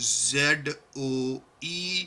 ZOE।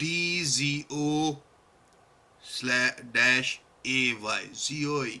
DZO/AY, ZOE,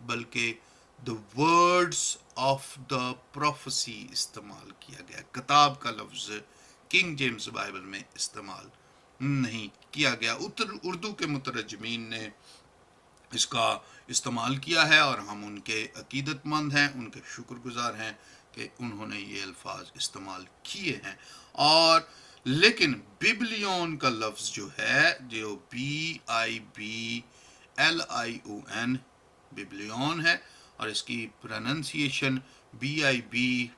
بلکہ the words of the prophecy استعمال کیا گیا. کتاب کا لفظ کنگ جیمز بائبل میں استعمال نہیں کیا گیا. اردو کے مترجمین نے اس کا استعمال کیا ہے اور ہم ان کے عقیدت مند ہیں, ان کے شکر گزار ہیں کہ انہوں نے یہ الفاظ استعمال کیے ہیں. اور لیکن بیبلیون کا لفظ جو ہے, جو BIBLION بیبلیون ہے, اور اس کی پروننسیشن BIBBIEEON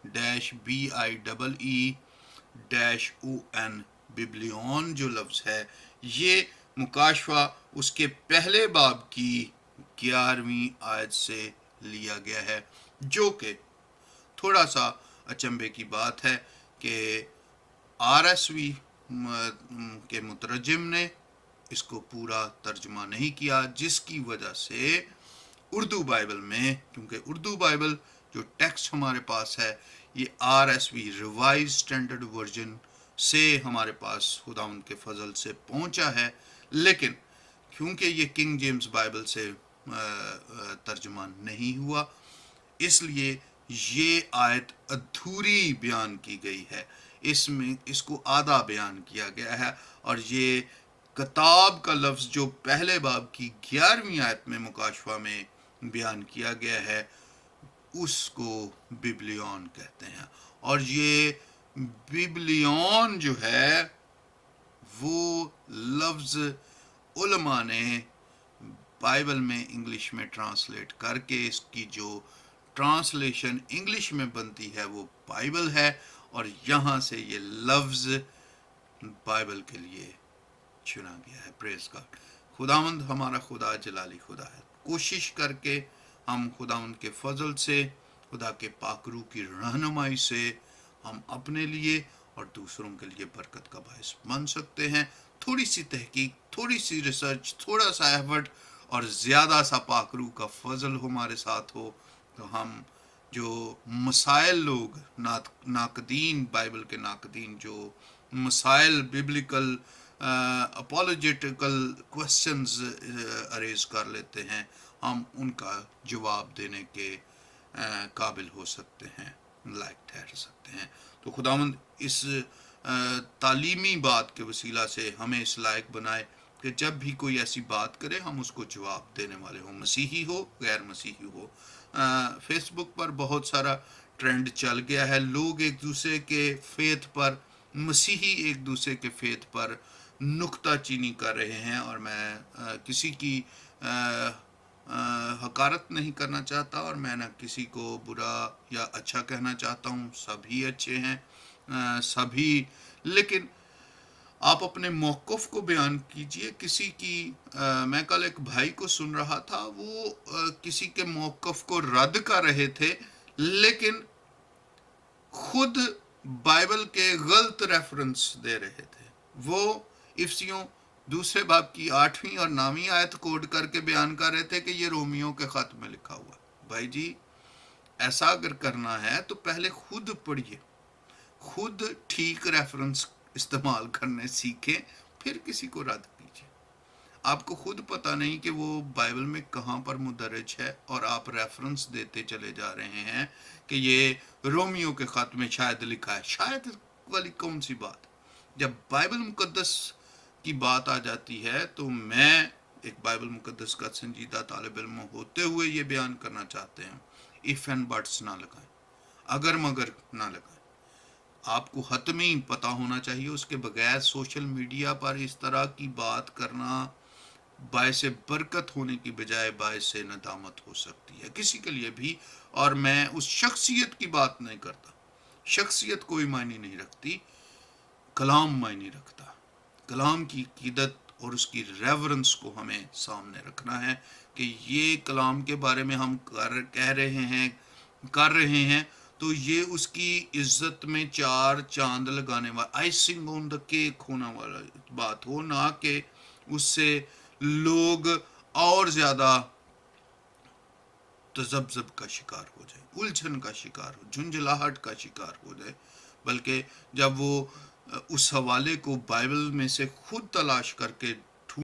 بیبلیون جو لفظ ہے, یہ مکاشفہ اس کے پہلے باب کی 11ویں آیت سے لیا گیا ہے, جو کہ تھوڑا سا اچنبے کی بات ہے کہ RSV کے مترجم نے اس کو پورا ترجمہ نہیں کیا, جس کی وجہ سے اردو بائبل میں, کیونکہ اردو بائبل جو ٹیکسٹ ہمارے پاس ہے یہ RSV ریوائز اسٹینڈرڈ ورژن سے ہمارے پاس خداوند کے فضل سے پہنچا ہے, لیکن کیونکہ یہ کنگ جیمز بائبل سے ترجمہ نہیں ہوا, اس لیے یہ آیت ادھوری بیان کی گئی ہے. اس میں اس کو آدھا بیان کیا گیا ہے, اور یہ کتاب کا لفظ جو پہلے باب کی 11ویں آیت میں مکاشفہ میں بیان کیا گیا ہے اس کو بیبلیون کہتے ہیں. اور یہ بیبلیون جو ہے وہ لفظ علماء نے بائبل میں انگلش میں ٹرانسلیٹ کر کے اس کی جو ٹرانسلیشن انگلش میں بنتی ہے وہ بائبل ہے, اور یہاں سے یہ لفظ بائبل کے لیے چنا گیا ہے. پریز گاڈ. خداوند ہمارا خدا جلالی خدا ہے. کوشش کر کے ہم خداوند کے فضل سے, خدا کے پاک روح کی رہنمائی سے ہم اپنے لیے اور دوسروں کے لیے برکت کا باعث بن سکتے ہیں. تھوڑی سی تحقیق, تھوڑی سی ریسرچ, تھوڑا سا ایفرٹ اور زیادہ سا پاک روح کا فضل ہمارے ساتھ ہو تو ہم جو مسائل لوگ ناقدین, بائبل کے ناقدین جو مسائل ببلیکل اپولوجیٹیکل کوسچنز اریز کر لیتے ہیں, ہم ان کا جواب دینے کے قابل ہو سکتے ہیں, لائق ٹھہر سکتے ہیں. تو خداوند اس تعلیمی بات کے وسیلہ سے ہمیں اس لائق بنائے کہ جب بھی کوئی ایسی بات کرے ہم اس کو جواب دینے والے ہوں, مسیحی ہو غیر مسیحی ہو. فیس بک پر بہت سارا ٹرینڈ چل گیا ہے, لوگ ایک دوسرے کے فیتھ پر, مسیحی ایک دوسرے کے فیتھ پر نکتہ چینی کر رہے ہیں, اور میں کسی کی حقارت نہیں کرنا چاہتا, اور میں نہ کسی کو برا یا اچھا کہنا چاہتا ہوں. سبھی اچھے ہیں, سبھی, لیکن آپ اپنے موقف کو بیان کیجئے. کسی کی میں کل ایک بھائی کو سن رہا تھا, وہ کسی کے موقف کو رد کر رہے تھے, لیکن خود بائبل کے غلط ریفرنس دے رہے تھے. وہ افسیوں دوسرے باب کی 8ویں اور 9ویں آیت کوڈ کر کے بیان کر رہے تھے کہ یہ رومیوں کے خط میں لکھا ہوا. بھائی جی, ایسا اگر کرنا ہے تو پہلے خود پڑھیے, خود ٹھیک ریفرنس استعمال کرنے سیکھیں, پھر کسی کو رد کیجیے. آپ کو خود پتہ نہیں کہ وہ بائبل میں کہاں پر مدرج ہے, اور آپ ریفرنس دیتے چلے جا رہے ہیں کہ یہ رومیوں کے خط میں شاید لکھا ہے. شاید والی کون سی بات؟ جب بائبل مقدس کی بات آ جاتی ہے تو میں ایک بائبل مقدس کا سنجیدہ طالب علم ہوتے ہوئے یہ بیان کرنا چاہتے ہیں, ایف اینڈ بٹس نہ لگائیں, اگر مگر نہ لگائیں. آپ کو حتمی پتہ ہونا چاہیے, اس کے بغیر سوشل میڈیا پر اس طرح کی بات کرنا باعث برکت ہونے کی بجائے باعث ندامت ہو سکتی ہے کسی کے لیے بھی. اور میں اس شخصیت کی بات نہیں کرتا, شخصیت کوئی معنی نہیں رکھتی, کلام معنی رکھتا. کلام کی عقیدت اور اس کی ریورنس کو ہمیں سامنے رکھنا ہے کہ یہ کلام کے بارے میں ہم کہہ رہے ہیں تو یہ اس کی عزت میں 4 چاند لگانے والا, آئسنگ آن دا کیک ہونا والا بات ہو, نہ کہ اس سے لوگ اور زیادہ تذبذب کا شکار ہو جائے, الجھن کا شکار ہو, جھنجھلاہٹ کا شکار ہو جائے. بلکہ جب وہ اس حوالے کو بائبل میں سے خود تلاش کر کے